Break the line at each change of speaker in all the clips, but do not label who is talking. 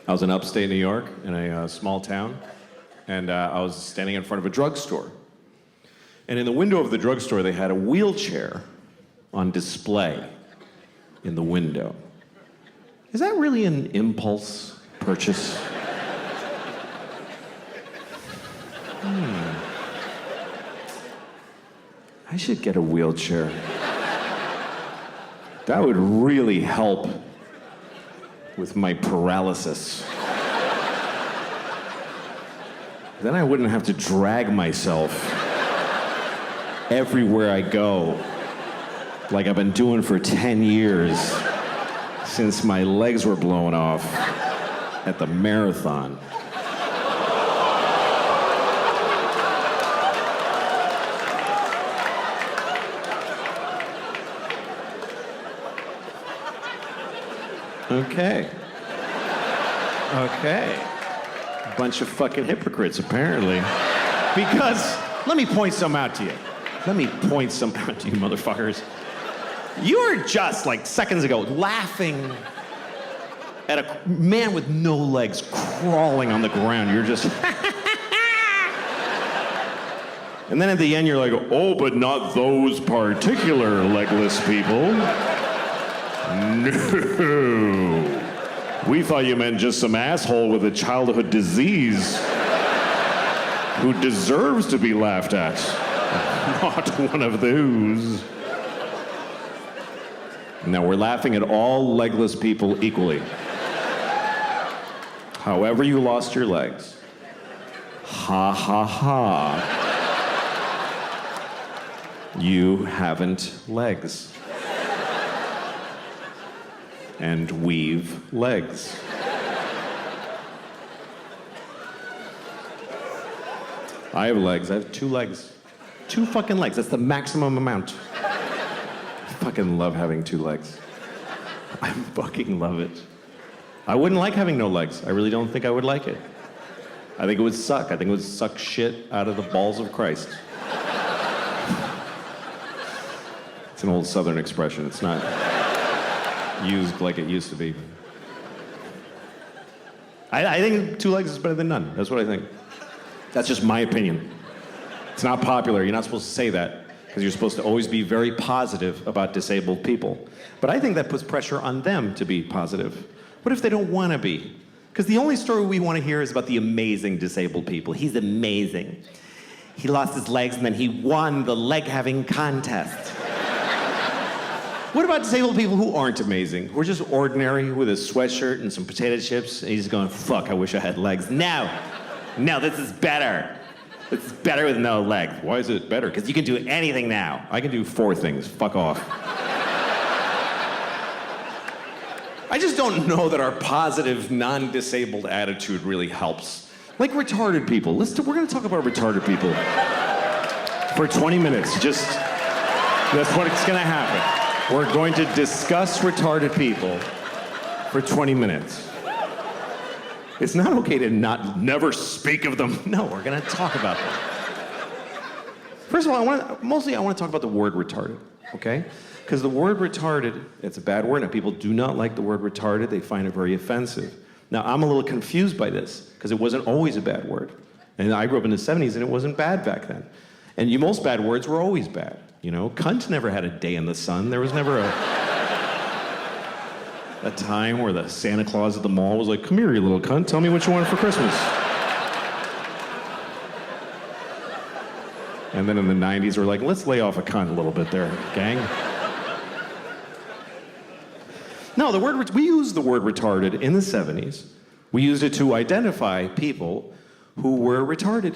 I was in upstate New York in a small town, and I was standing in front of a drugstore. And in the window of the drugstore, they had a wheelchair on display in the window. Is that really an impulse purchase? I should get a wheelchair. That would really help with my paralysis. Then I wouldn't have to drag myself everywhere I go, like I've been doing for 10 years since my legs were blown off at the marathon. Okay. Bunch of fucking hypocrites, apparently. Because, let me point some out to you. Let me point some out to you, motherfuckers. You were just, like, seconds ago, laughing at a man with no legs crawling on the ground. You're just... And then at the end, you're like, oh, but not those particular legless people. No. We thought you meant just some asshole with a childhood disease who deserves to be laughed at. Not one of those. Now, we're laughing at all legless people equally. However you lost your legs. Ha ha ha. You haven't legs. And we've legs. I have legs. I have 2 legs. 2 fucking legs. That's the maximum amount. I fucking love having 2 legs. I fucking love it. I wouldn't like having no legs. I really don't think I would like it. I think it would suck. I think it would suck shit out of the balls of Christ. It's an old Southern expression. It's not used like it used to be. I think 2 legs is better than none. That's what I think. That's just my opinion. It's not popular. You're not supposed to say that because you're supposed to always be very positive about disabled people. But I think that puts pressure on them to be positive. What if they don't want to be? Because the only story we want to hear is about the amazing disabled people. He's amazing. He lost his legs and then he won the leg-having contest. What about disabled people who aren't amazing? Who are just ordinary with a sweatshirt and some potato chips, and he's going, fuck, I wish I had legs. No, this is better. This is better with no legs. Why is it better? Because you can do anything now. I can do 4 things. Fuck off. I just don't know that our positive, non-disabled attitude really helps. Like retarded people. We're gonna talk about retarded people for 20 minutes. That's what's gonna happen. We're going to discuss retarded people for 20 minutes. It's not okay to never speak of them. No, we're gonna talk about them. First of all, I want to talk about the word retarded, okay? Because the word retarded, it's a bad word, and people do not like the word retarded. They find it very offensive. Now, I'm a little confused by this, because it wasn't always a bad word. And I grew up in the 70s, and it wasn't bad back then. And most bad words were always bad. You know, cunt never had a day in the sun. There was never a time where the Santa Claus at the mall was like, come here, you little cunt, tell me what you want for Christmas. And then in the 90s, we're like, let's lay off a cunt a little bit there, gang. No, we used the word retarded in the 70s. We used it to identify people who were retarded.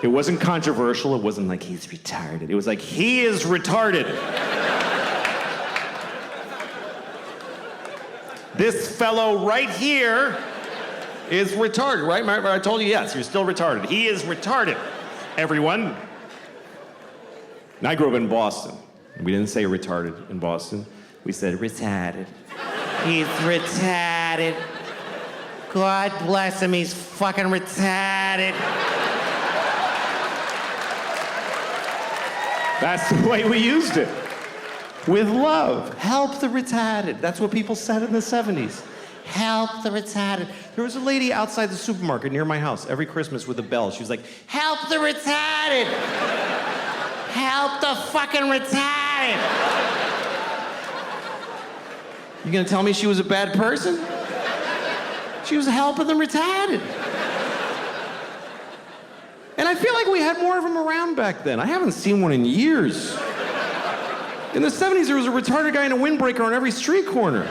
It wasn't controversial. It wasn't like, he's retarded. It was like, he is retarded. This fellow right here is retarded, right? I told you, yes, you're still retarded. He is retarded, everyone. And I grew up in Boston. We didn't say retarded in Boston. We said retarded. He's retarded. God bless him, he's fucking retarded. That's the way we used it. with love. Help the retarded. That's what people said in the 70s. Help the retarded. There was a lady outside the supermarket near my house every Christmas with a bell. She was like, help the retarded. Help the fucking retarded. You gonna tell me she was a bad person? She was helping the retarded. And I feel like we had more of them around back then. I haven't seen one in years. In the 70s, there was a retarded guy in a windbreaker on every street corner.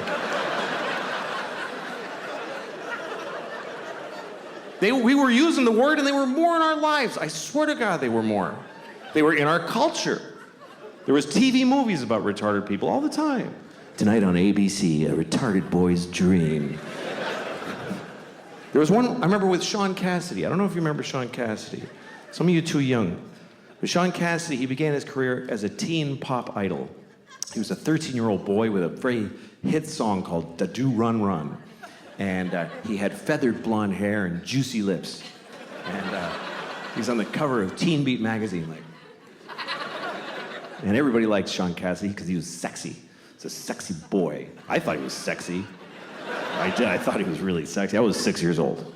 We were using the word and they were more in our lives. I swear to God, they were more. They were in our culture. There was TV movies about retarded people all the time. Tonight on ABC, a retarded boy's dream. There was one, I remember with Sean Cassidy. I don't know if you remember Sean Cassidy. Some of you are too young. But Sean Cassidy, he began his career as a teen pop idol. He was a 13-year-old boy with a very hit song called Da Do Run Run. And he had feathered blonde hair and juicy lips. And he's on the cover of Teen Beat magazine, like. And everybody liked Sean Cassidy because he was sexy. He's a sexy boy. I thought he was sexy. I thought he was really sexy. I was 6 years old.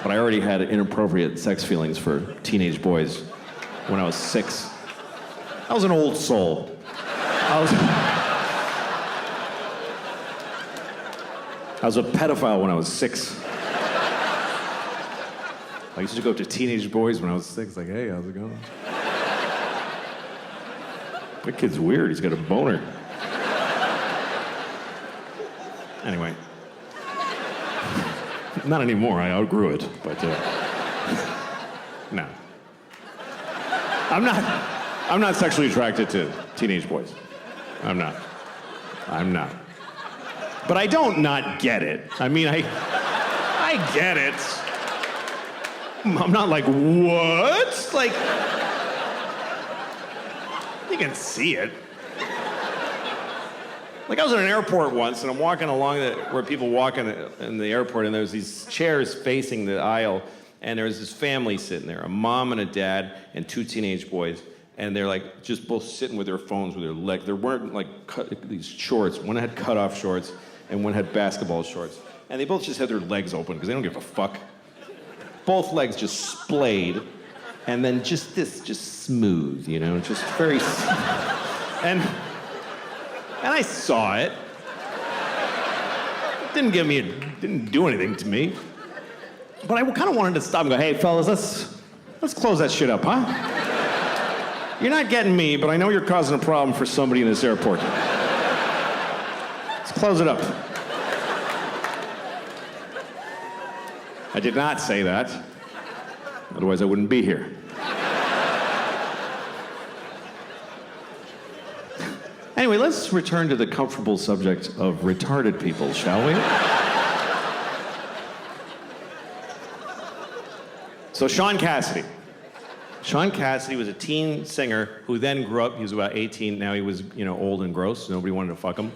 But I already had inappropriate sex feelings for teenage boys when I was 6. I was an old soul. I was a pedophile when I was 6. I used to go up to teenage boys when I was 6, like, hey, how's it going? That kid's weird, he's got a boner. Anyway. Not anymore, I outgrew it, but no. I'm not sexually attracted to teenage boys. I'm not. But I don't not get it. I mean, I get it. I'm not like, what? Like, you can see it. Like, I was at an airport once, and I'm walking along where people walk in the airport, and there's these chairs facing the aisle, and there's this family sitting there, a mom and a dad and 2 teenage boys, and they're like just both sitting with their phones with their legs. They're wearing like these shorts. One had cut-off shorts, and one had basketball shorts. And they both just had their legs open because they don't give a fuck. Both legs just splayed, and then just smooth, you know, just very and I saw it. It didn't do anything to me. But I kind of wanted to stop and go, hey, fellas, let's close that shit up, huh? You're not getting me, but I know you're causing a problem for somebody in this airport. Let's close it up. I did not say that. Otherwise, I wouldn't be here. Anyway, let's return to the comfortable subject of retarded people, shall we? So Sean Cassidy. Sean Cassidy was a teen singer who then grew up. He was about 18. Now he was, old and gross. Nobody wanted to fuck him.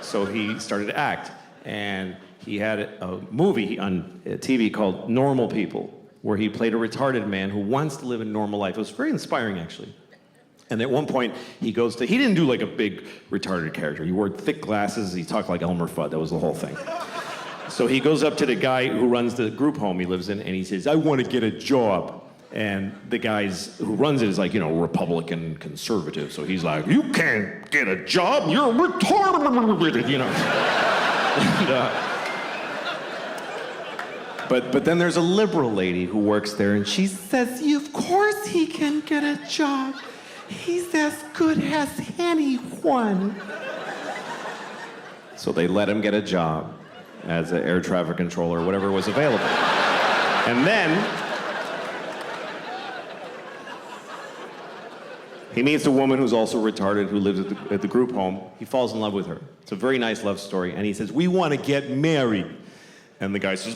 So he started to act. And he had a movie on TV called Normal People, where he played a retarded man who wants to live a normal life. It was very inspiring, actually. And at one point, he didn't do like a big retarded character. He wore thick glasses, he talked like Elmer Fudd, that was the whole thing. So he goes up to the guy who runs the group home he lives in, and he says, I want to get a job. And the guys who runs it is like, Republican conservative. So he's like, you can't get a job, you're retarded, And, But then there's a liberal lady who works there, and she says, of course he can get a job. He's as good as anyone. So they let him get a job as an air traffic controller or whatever was available. And then he meets a woman who's also retarded who lives at the group home. He falls in love with her. It's a very nice love story. And he says, we want to get married. And the guy says,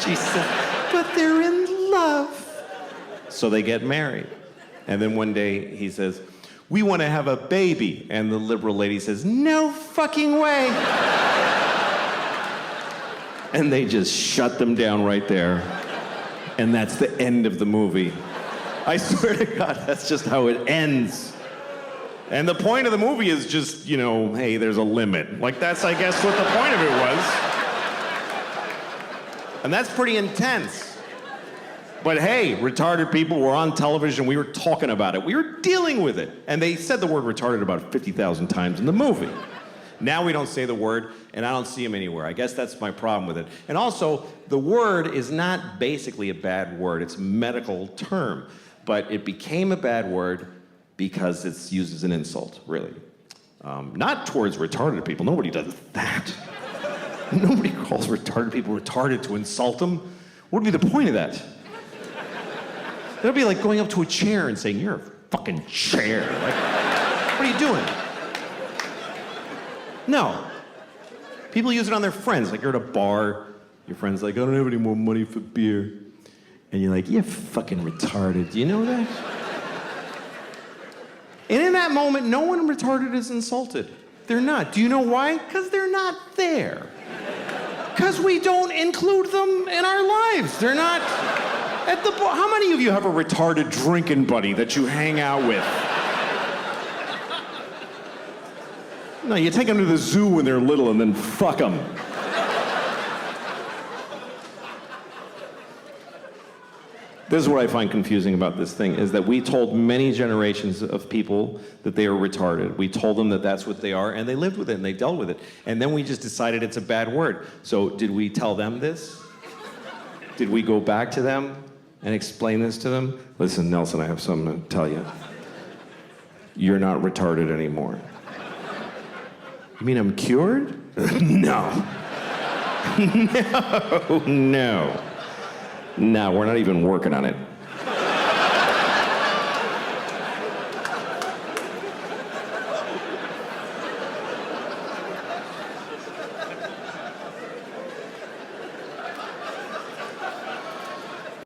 she says, but they're in love. So they get married. And then one day he says, we want to have a baby. And the liberal lady says, no fucking way. And they just shut them down right there. And that's the end of the movie. I swear to God, that's just how it ends. And the point of the movie is just, hey, there's a limit. Like, that's, I guess, what the point of it was. And that's pretty intense. But hey, retarded people were on television. We were talking about it. We were dealing with it. And they said the word retarded about 50,000 times in the movie. Now we don't say the word, and I don't see them anywhere. I guess that's my problem with it. And also, the word is not basically a bad word. It's a medical term. But it became a bad word because it's used as an insult, really. Not towards retarded people. Nobody does that. Nobody calls retarded people retarded to insult them. What would be the point of that? That would be like going up to a chair and saying, "You're a fucking chair." Like, what are you doing? No. People use it on their friends. Like, you're at a bar, your friend's like, "I don't have any more money for beer." And you're like, "You're fucking retarded." Do you know that? And in that moment, no one retarded is insulted. They're not. Do you know why? Because they're not there. Because we don't include them in our lives. They're not at the bar. How many of you have a retarded drinking buddy that you hang out with? No, you take them to the zoo when they're little and then fuck them. This is what I find confusing about this thing, is that we told many generations of people that they were retarded. We told them that that's what they are, and they lived with it, and they dealt with it. And then we just decided it's a bad word. So did we tell them this? Did we go back to them and explain this to them? "Listen, Nelson, I have something to tell you. You're not retarded anymore." "You mean I'm cured?" No. No. No, we're not even working on it.